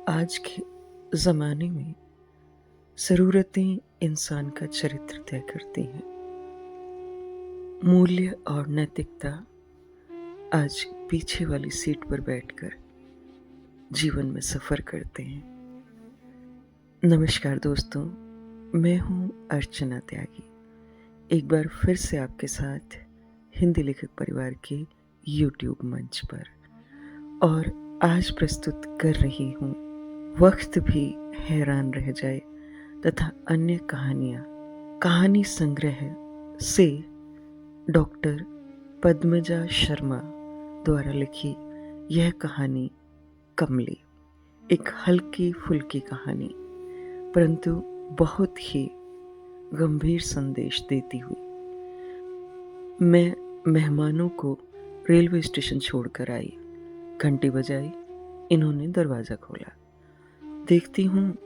आज के ज़माने में ज़रूरतें इंसान का चरित्र तय करती हैं। मूल्य और नैतिकता आज पीछे वाली सीट पर बैठकर जीवन में सफ़र करते हैं। नमस्कार दोस्तों, मैं हूँ अर्चना त्यागी। एक बार फिर से आपके साथ हिंदी लेखक परिवार के यूट्यूब मंच पर, और आज प्रस्तुत कर रही हूँ वक्त भी हैरान रह जाए तथा अन्य कहानियाँ। कहानी संग्रह से डॉक्टर पद्मजा शर्मा द्वारा लिखी यह कहानी कमली, एक हल्की फुल्की कहानी परंतु बहुत ही गंभीर संदेश देती हुई। मैं मेहमानों को रेलवे स्टेशन छोड़कर आई। घंटी बजाई, इन्होंने दरवाज़ा खोला। देखती हूँ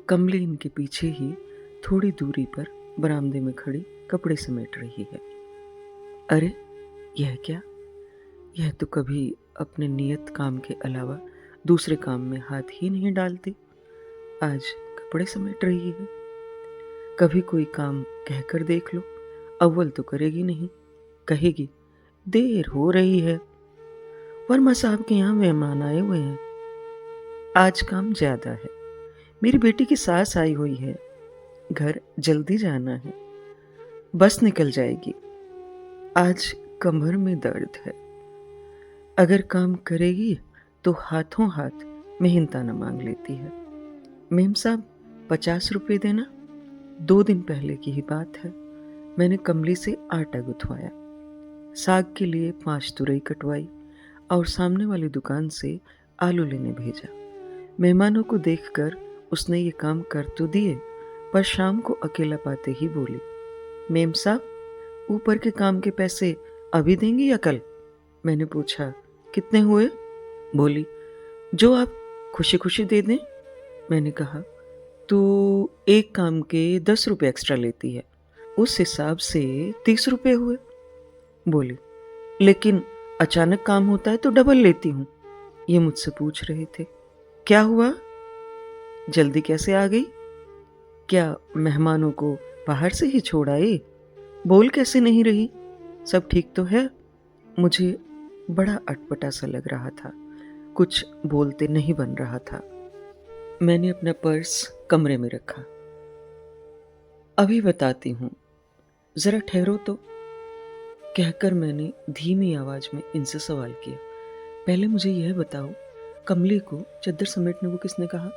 कमली इनके पीछे ही थोड़ी दूरी पर बरामदे में खड़ी कपड़े समेट रही है। अरे यह क्या? यह तो कभी अपने नियत काम के अलावा दूसरे काम में हाथ ही नहीं डालती, आज कपड़े समेट रही है। कभी कोई काम कहकर देख लो, अव्वल तो करेगी नहीं, कहेगी देर हो रही है, वर्मा साहब के यहाँ मेहमान आए हुए हैं, आज काम ज्यादा है, मेरी बेटी की सास आई हुई है, घर जल्दी जाना है, बस निकल जाएगी, आज कमर में दर्द है। अगर काम करेगी तो हाथों हाथ मेहनताना मांग लेती है। मेम साहब 50 रुपये देना। 2 दिन पहले की ही बात है, मैंने कमली से आटा गुथवाया, साग के लिए 5 तुरई कटवाई और सामने वाली दुकान से आलू लेने भेजा। मेहमानों को देखकर उसने ये काम कर तो दिए, पर शाम को अकेला पाते ही बोली, मेम साहब ऊपर के काम के पैसे अभी देंगी या कल? मैंने पूछा, कितने हुए? बोली, जो आप खुशी खुशी दे दें। मैंने कहा, तो एक काम के 10 रुपये एक्स्ट्रा लेती है, उस हिसाब से 30 रुपये हुए। बोली, लेकिन अचानक काम होता है तो डबल लेती हूँ। ये मुझसे पूछ रहे थे, क्या हुआ? जल्दी कैसे आ गई? क्या मेहमानों को बाहर से ही छोड़ आई? बोल कैसे नहीं रही? सब ठीक तो है? मुझे बड़ा अटपटा सा लग रहा था, कुछ बोलते नहीं बन रहा था। मैंने अपना पर्स कमरे में रखा। अभी बताती हूँ, जरा ठहरो तो, कहकर मैंने धीमी आवाज में इनसे सवाल किया, पहले मुझे यह बताओ, कमली को चद्दर समेटने को किसने कहा?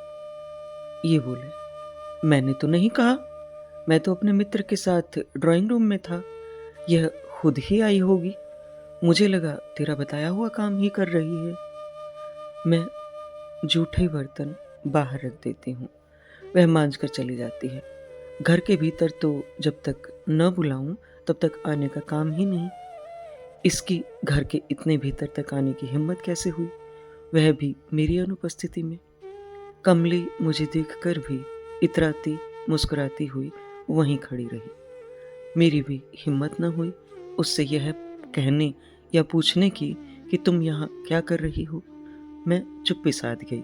ये बोले, मैंने तो नहीं कहा, मैं तो अपने मित्र के साथ ड्राइंग रूम में था, यह खुद ही आई होगी, मुझे लगा तेरा बताया हुआ काम ही कर रही है। मैं जूठे बर्तन बाहर रख देती हूँ, वह मांझ कर चली जाती है। घर के भीतर तो जब तक न बुलाऊं तब तक आने का काम ही नहीं। इसकी घर के इतने भीतर तक आने की हिम्मत कैसे हुई, वह भी मेरी अनुपस्थिति में। कमली मुझे देखकर भी इतराती मुस्कुराती हुई वहीं खड़ी रही। मेरी भी हिम्मत न हुई उससे यह कहने या पूछने की कि तुम यहाँ क्या कर रही हो। मैं चुप्पी साध गई,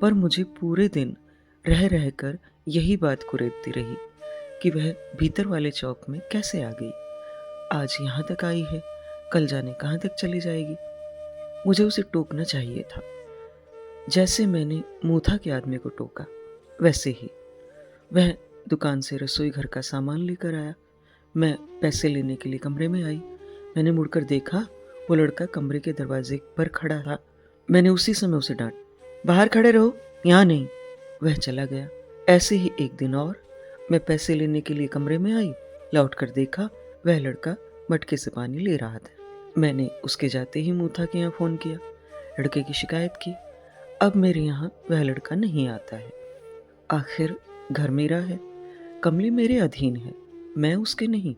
पर मुझे पूरे दिन रह रहकर यही बात कुरेदती रही कि वह भीतर वाले चौक में कैसे आ गई, आज यहाँ तक आई है, कल जाने कहाँ तक चली जाएगी। मुझे उसे टोकना चाहिए था, जैसे मैंने मूथा के आदमी को टोका वैसे ही। वह दुकान से रसोई घर का सामान लेकर आया। मैं पैसे लेने के लिए कमरे में आई। मैंने मुड़कर देखा, वो लड़का कमरे के दरवाजे पर खड़ा था। मैंने उसी समय उसे डांट, बाहर खड़े रहो, यहाँ नहीं। वह चला गया। ऐसे ही एक दिन और मैं पैसे लेने के लिए कमरे में आई, लौट कर देखा वह लड़का मटके से पानी ले रहा था। मैंने उसके जाते ही मूथा के यहाँ फ़ोन किया, लड़के की शिकायत की। अब मेरे यहाँ वह लड़का नहीं आता है। आखिर घर मेरा है, कमली मेरे अधीन है, मैं उसके नहीं।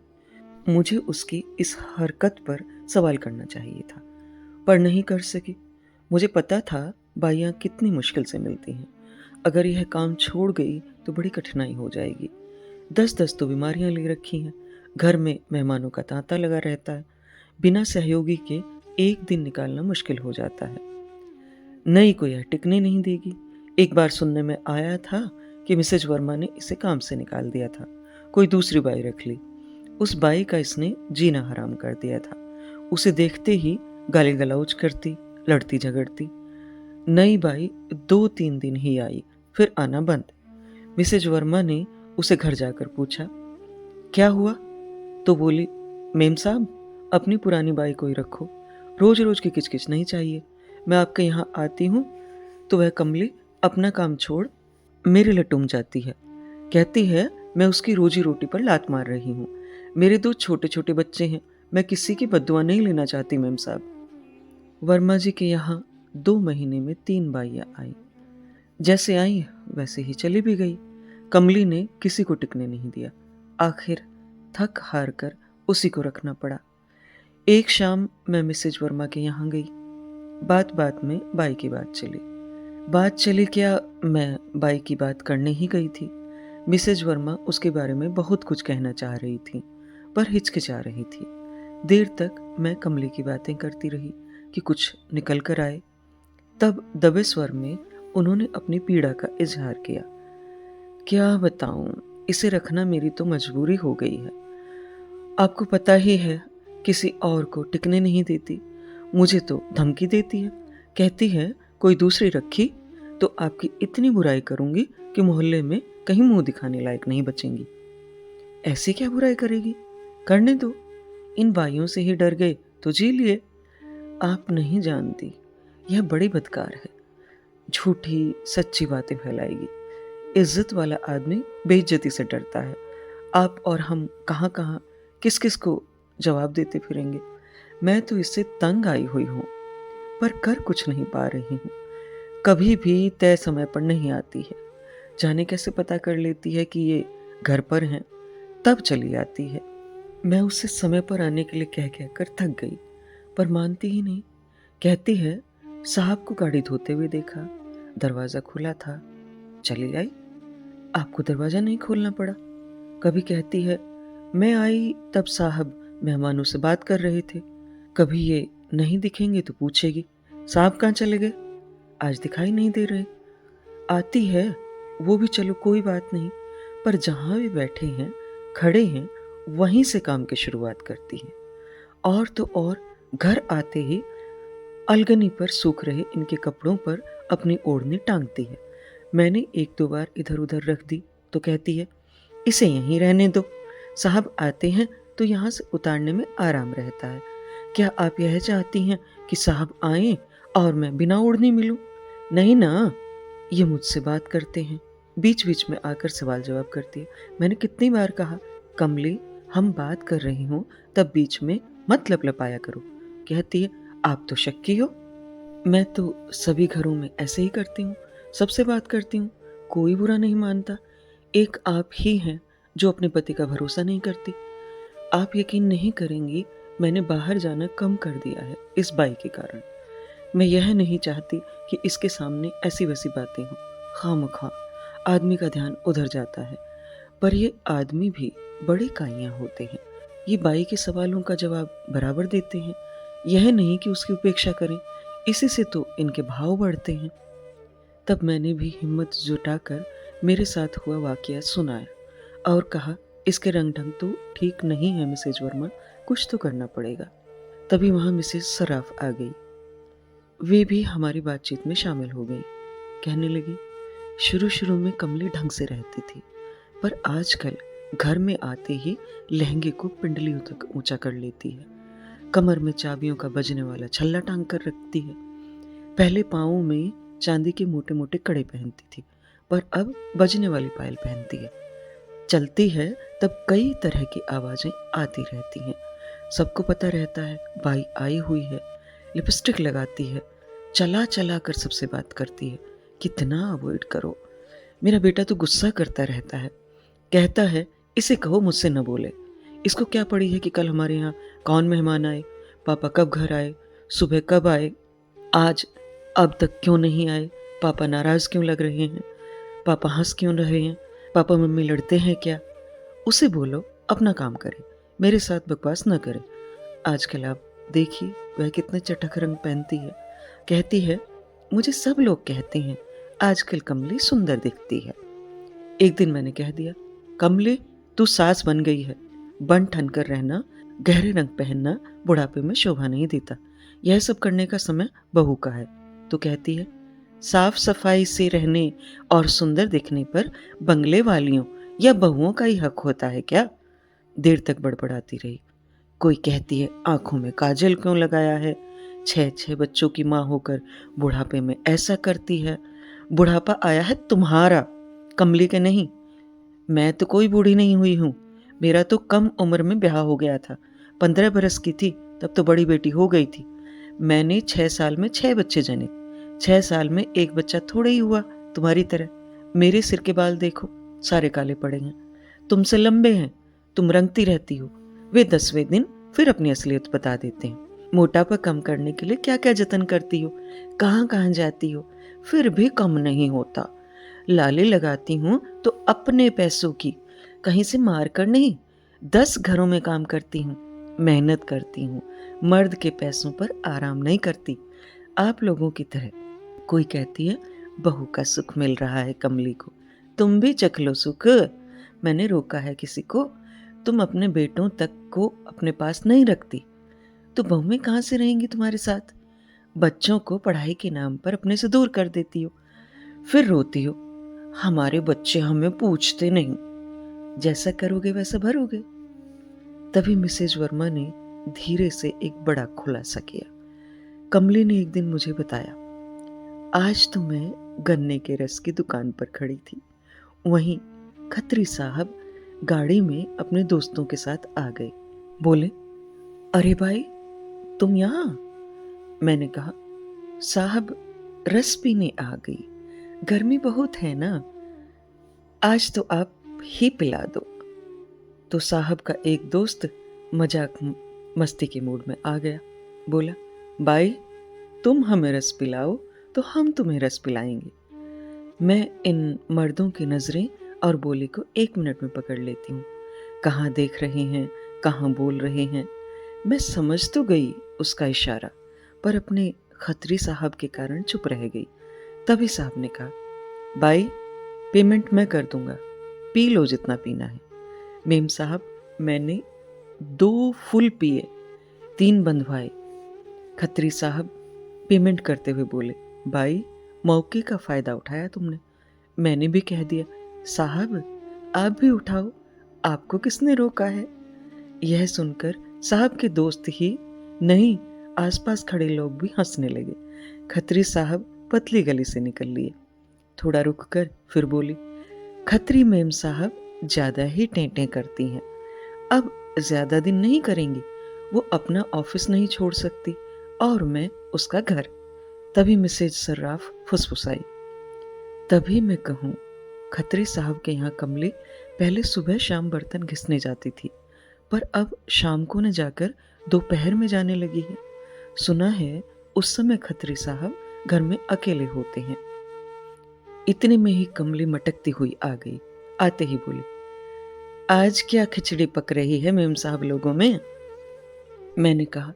मुझे उसकी इस हरकत पर सवाल करना चाहिए था, पर नहीं कर सकी। मुझे पता था बाइयाँ कितनी मुश्किल से मिलती हैं, अगर यह काम छोड़ गई तो बड़ी कठिनाई हो जाएगी। 10-10 तो बीमारियां ले रखी हैं, घर में मेहमानों का तांता लगा रहता है, बिना सहयोगी के एक दिन निकालना मुश्किल हो जाता है। नई को यह टिकने नहीं देगी, एक बार सुनने में आया था कि मिसेज वर्मा ने इसे काम से निकाल दिया था, कोई दूसरी बाई रख ली। उस बाई का इसने जीना हराम कर दिया था। उसे देखते ही गाली गलौज करती, लड़ती झगड़ती। नई बाई 2-3 दिन ही आई, फिर आना बंद। मिसेज वर्मा ने उसे घर जाकर पूछा, क्या हुआ? तो बोली, मेम साहब अपनी पुरानी बाई को ही रखो, रोज रोज की किचकिच नहीं चाहिए। मैं आपके यहाँ आती हूँ तो वह कमली अपना काम छोड़ मेरे लटुम जाती है, कहती है मैं उसकी रोजी रोटी पर लात मार रही हूँ। मेरे 2 छोटे छोटे बच्चे हैं, मैं किसी की बद्दुआ नहीं लेना चाहती मेम साहब। वर्मा जी के यहाँ 2 महीने में 3 बाइयाँ आई। जैसे आई वैसे ही चली भी गई। कमली ने किसी को टिकने नहीं दिया। आखिर थक हार कर उसी को रखना पड़ा। एक शाम मैं मिसेज वर्मा के यहाँ गई। बात बात में बाई की बात चली। बात चली क्या, मैं बाई की बात करने ही गई थी। मिसेज वर्मा उसके बारे में बहुत कुछ कहना चाह रही थी, पर हिचकिचा रही थी। देर तक मैं कमली की बातें करती रही कि कुछ निकल कर आए। तब दबे स्वर में उन्होंने अपनी पीड़ा का इजहार किया। क्या बताऊं, इसे रखना मेरी तो मजबूरी हो गई है। आपको पता ही है, किसी और को टिकने नहीं देती। मुझे तो धमकी देती है, कहती है कोई दूसरी रखी तो आपकी इतनी बुराई करूंगी कि मोहल्ले में कहीं मुंह दिखाने लायक नहीं बचेंगी। ऐसी क्या बुराई करेगी? करने दो। इन बाइयों से ही डर गए तो जी लिए। आप नहीं जानती, यह बड़ी बदकार है। झूठी सच्ची बातें फैलाएगी। इज्जत वाला आदमी बेइज्जती से डरता है। आप और हम कहाँ कहाँ किस किस को जवाब देते फिरेंगे। मैं तो इससे तंग आई हुई हूँ, पर कर कुछ नहीं पा रही हूँ। कभी भी तय समय पर नहीं आती है। जाने कैसे पता कर लेती है कि ये घर पर हैं, तब चली आती है। मैं उससे समय पर आने के लिए कह कह कर थक गई, पर मानती ही नहीं। कहती है साहब को गाड़ी धोते हुए देखा, दरवाज़ा खुला था, चली आई। आपको दरवाज़ा नहीं खोलना पड़ा। कभी कहती है मैं आई तब साहब मेहमानों से बात कर रहे थे। कभी ये नहीं दिखेंगे तो पूछेगी साहब कहाँ चले गए, आज दिखाई नहीं दे रहे। आती है वो भी चलो कोई बात नहीं, पर जहाँ भी बैठे हैं खड़े हैं वहीं से काम की शुरुआत करती है। और तो और घर आते ही अलगनी पर सूख रहे इनके कपड़ों पर अपनी ओढ़नी टांगती है। मैंने 1-2 बार इधर उधर रख दी तो कहती है इसे यहीं रहने दो, साहब आते हैं तो यहाँ से उतारने में आराम रहता है। क्या आप यह चाहती हैं कि साहब आएं और मैं बिना ओढ़नी मिलूं? नहीं ना। ये मुझसे बात करते हैं, बीच बीच में आकर सवाल जवाब करती है। मैंने कितनी बार कहा कमली हम बात कर रही हूँ तब बीच में मत लपलपाया करो। कहती है आप तो शक्की हो। मैं तो सभी घरों में ऐसे ही करती हूँ, सबसे बात करती हूँ, कोई बुरा नहीं मानता। एक आप ही हैं जो अपने पति का भरोसा नहीं करती। आप यकीन नहीं करेंगी, मैंने बाहर जाना कम कर दिया है इस बाई के कारण। मैं यह नहीं चाहती कि इसके सामने ऐसी वैसी बातें हों। खामखा आदमी का ध्यान उधर जाता है। पर ये आदमी भी बड़े काइयाँ होते हैं। ये बाई के सवालों का जवाब बराबर देते हैं। यह नहीं कि उसकी उपेक्षा करें, इसी से तो इनके भाव बढ़ते हैं। तब मैंने भी हिम्मत जुटाकर मेरे साथ हुआ वाकया सुनाया और कहा इसके रंग ढंग तो ठीक नहीं है मिसेज वर्मा, कुछ तो करना पड़ेगा। तभी वहाँ मिसेज सराफ आ गई। वे भी हमारी बातचीत में शामिल हो गई। कहने लगी शुरू शुरू में कमली ढंग से रहती थी, पर आजकल घर में आते ही लहंगे को पिंडलियों तक ऊंचा कर लेती है। कमर में चाबियों का बजने वाला छल्ला टांग कर रखती है। पहले पाँवों में चांदी के मोटे मोटे कड़े पहनती थी, पर अब बजने वाली पायल पहनती है। चलती है तब कई तरह की आवाजें आती रहती हैं। सबको पता रहता है बाई आई हुई है। लिपस्टिक लगाती है, चला चला कर सबसे बात करती है। कितना अवॉइड करो। मेरा बेटा तो गुस्सा करता रहता है, कहता है इसे कहो मुझसे न बोले। इसको क्या पड़ी है कि कल हमारे यहाँ कौन मेहमान आए, पापा कब घर आए, सुबह कब आए, आज अब तक क्यों नहीं आए, पापा नाराज क्यों लग रहे हैं, पापा हंस क्यों रहे हैं, पापा मम्मी लड़ते हैं क्या। उसे बोलो अपना काम करे, मेरे साथ बकवास न करे। आजकल आप देखिए वह कितने चटक रंग पहनती है। कहती है मुझे सब लोग कहते हैं आजकल कमली सुंदर दिखती है। एक दिन मैंने कह दिया, कमली तू सास बन गई है, बन ठन कर रहना, गहरे रंग पहनना बुढ़ापे में शोभा नहीं देता, यह सब करने का समय बहू का है। तो कहती है, साफ सफाई से रहने और सुंदर दिखने पर बंगले वालियों या बहुओं का ही हक होता है क्या? देर तक बड़बड़ाती रही। कोई कहती है, आंखों में काजल क्यों लगाया है, 6 बच्चों की माँ होकर बुढ़ापे में ऐसा करती है। बुढ़ापा आया है तुम्हारा, कमली के नहीं। मैं तो कोई बूढ़ी नहीं हुई हूँ, मेरा तो कम उम्र में ब्याह हो गया था। 15 बरस की थी तब तो बड़ी बेटी हो गई थी। मैंने 6 साल में 6 बच्चे जने। 6 साल में एक बच्चा थोड़ा ही हुआ तुम्हारी तरह। मेरे सिर के बाल देखो, सारे काले पड़े हैं, तुमसे लंबे हैं। तुम रंगती रहती हो, वे 10वें दिन फिर अपनी असलियत बता देते हैं। मोटापा कम करने के लिए क्या क्या जतन करती हो, कहाँ कहाँ जाती हो, फिर भी कम नहीं होता। लाली लगाती हूँ तो अपने पैसों की, कहीं से मार कर नहीं। 10 घरों में काम करती हूँ, मेहनत करती हूँ, मर्द के पैसों पर आराम नहीं करती, आप लोगों की तरह। कोई कहती है, बहू का सुख मिल रहा है कमली को, तुम भी चख लो सुख। मैंने रोका है किसी को? तुम अपने बेटों तक को अपने पास नहीं रखती तो बहुएं कहाँ से रहेंगी तुम्हारे साथ? बच्चों को पढ़ाई के नाम पर अपने से दूर कर देती हो, फिर रोती हो, हमारे बच्चे हमें पूछते नहीं। जैसा करोगे वैसा भरोगे। तभी मिसेज वर्मा ने धीरे से एक बड़ा खुलासा किया। कमली ने एक दिन मुझे बताया, आज तो मैं गन्ने के रस की दुकान पर खड़ी थी, वहीं खत्री साहब गाड़ी में अपने दोस्तों के साथ आ गए। बोले, अरे भाई तुम यहाँ? मैंने कहा, साहब रस पीने आ गई, गर्मी बहुत है ना, आज तो आप ही पिला दो। तो साहब का एक दोस्त मजाक मस्ती के मूड में आ गया। बोला, भाई तुम हमें रस पिलाओ तो हम तुम्हें रस पिलाएंगे। मैं इन मर्दों की नजरें और बोली को 1 मिनट में पकड़ लेती हूँ। कहाँ देख रहे हैं, कहाँ बोल रहे हैं। मैं समझ तो गई उसका इशारा, पर अपने खत्री साहब के कारण चुप रह गई। तभी साहब ने कहा, भाई पेमेंट मैं कर दूंगा, पी लो जितना पीना है। मेम साहब, मैंने 2 फुल पिए, 3 बंधवाए। खत्री साहब पेमेंट करते हुए बोले, भाई मौके का फायदा उठाया तुमने। मैंने भी कह दिया, साहब आप भी उठाओ, आपको किसने रोका है? यह सुनकर साहब के दोस्त ही नहीं, आसपास खड़े लोग भी हंसने लगे। खत्री साहब पतली गली से निकल लिए। थोड़ा रुककर फिर बोली, खत्री मेम साहब ज्यादा ही टेंटें करती हैं, अब ज्यादा दिन नहीं करेंगी, वो अपना ऑफिस नहीं छोड़ सकती और मैं उसका घर। तभी मिसेज सर्राफ फुसफुसाई, तभी मैं कहूँ खत्री साहब के यहाँ कमली पहले सुबह शाम बर्तन घिसने जाती थी, पर अब शाम को न जाकर दोपहर में जाने लगी है। सुना है उस समय खत्री साहब घर में अकेले होते हैं। इतने में ही कमली मटकती हुई आ गई। आते ही बोली, आज क्या खिचड़ी पक रही है मेम साहब लोगों में? मैंने कहा,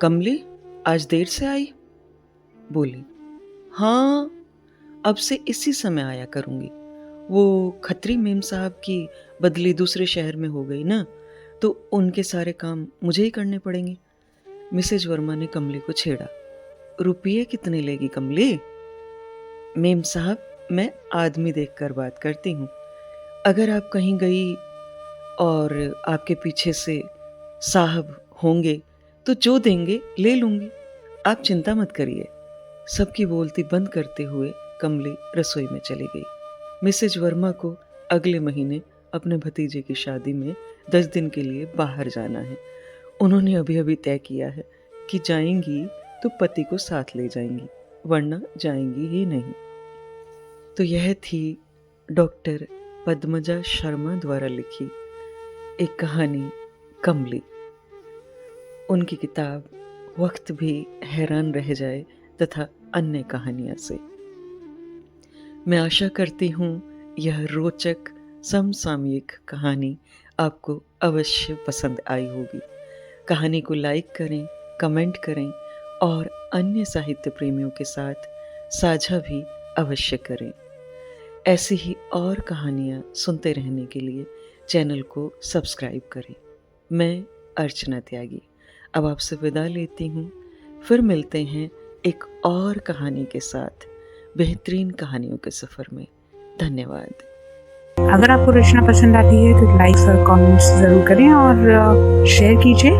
कमली आज देर से आई? बोली, हाँ अब से इसी समय आया करूंगी, वो खत्री मेम साहब की बदली दूसरे शहर में हो गई ना, तो उनके सारे काम मुझे ही करने पड़ेंगे। मिसेज वर्मा ने कमली को छेड़ा, रुपये कितने लेगी कमली? मेम साहब मैं आदमी देखकर बात करती हूँ, अगर आप कहीं गई और आपके पीछे से साहब होंगे तो जो देंगे ले लूंगी, आप चिंता मत करिए। सबकी बोलती बंद करते हुए कमली रसोई में चली गई। मिसेज वर्मा को अगले महीने अपने भतीजे की शादी में 10 दिन के लिए बाहर जाना है। उन्होंने अभी अभी तय किया है कि जाएंगी तो पति को साथ ले जाएंगी, वरना जाएंगी ही नहीं। तो यह थी डॉक्टर पद्मजा शर्मा द्वारा लिखी एक कहानी, कमली। उनकी किताब वक्त भी हैरान रह जाए तथा अन्य कहानियां से। मैं आशा करती हूँ यह रोचक समसामयिक कहानी आपको अवश्य पसंद आई होगी। कहानी को लाइक करें, कमेंट करें और अन्य साहित्य प्रेमियों के साथ साझा भी अवश्य करें। ऐसी ही और कहानियाँ सुनते रहने के लिए चैनल को सब्सक्राइब करें। मैं अर्चना त्यागी अब आपसे विदा लेती हूँ। फिर मिलते हैं एक और कहानी के साथ बेहतरीन कहानियों के सफ़र में। धन्यवाद। अगर आपको रचना पसंद आती है तो लाइक और कमेंट्स ज़रूर करें और शेयर कीजिए।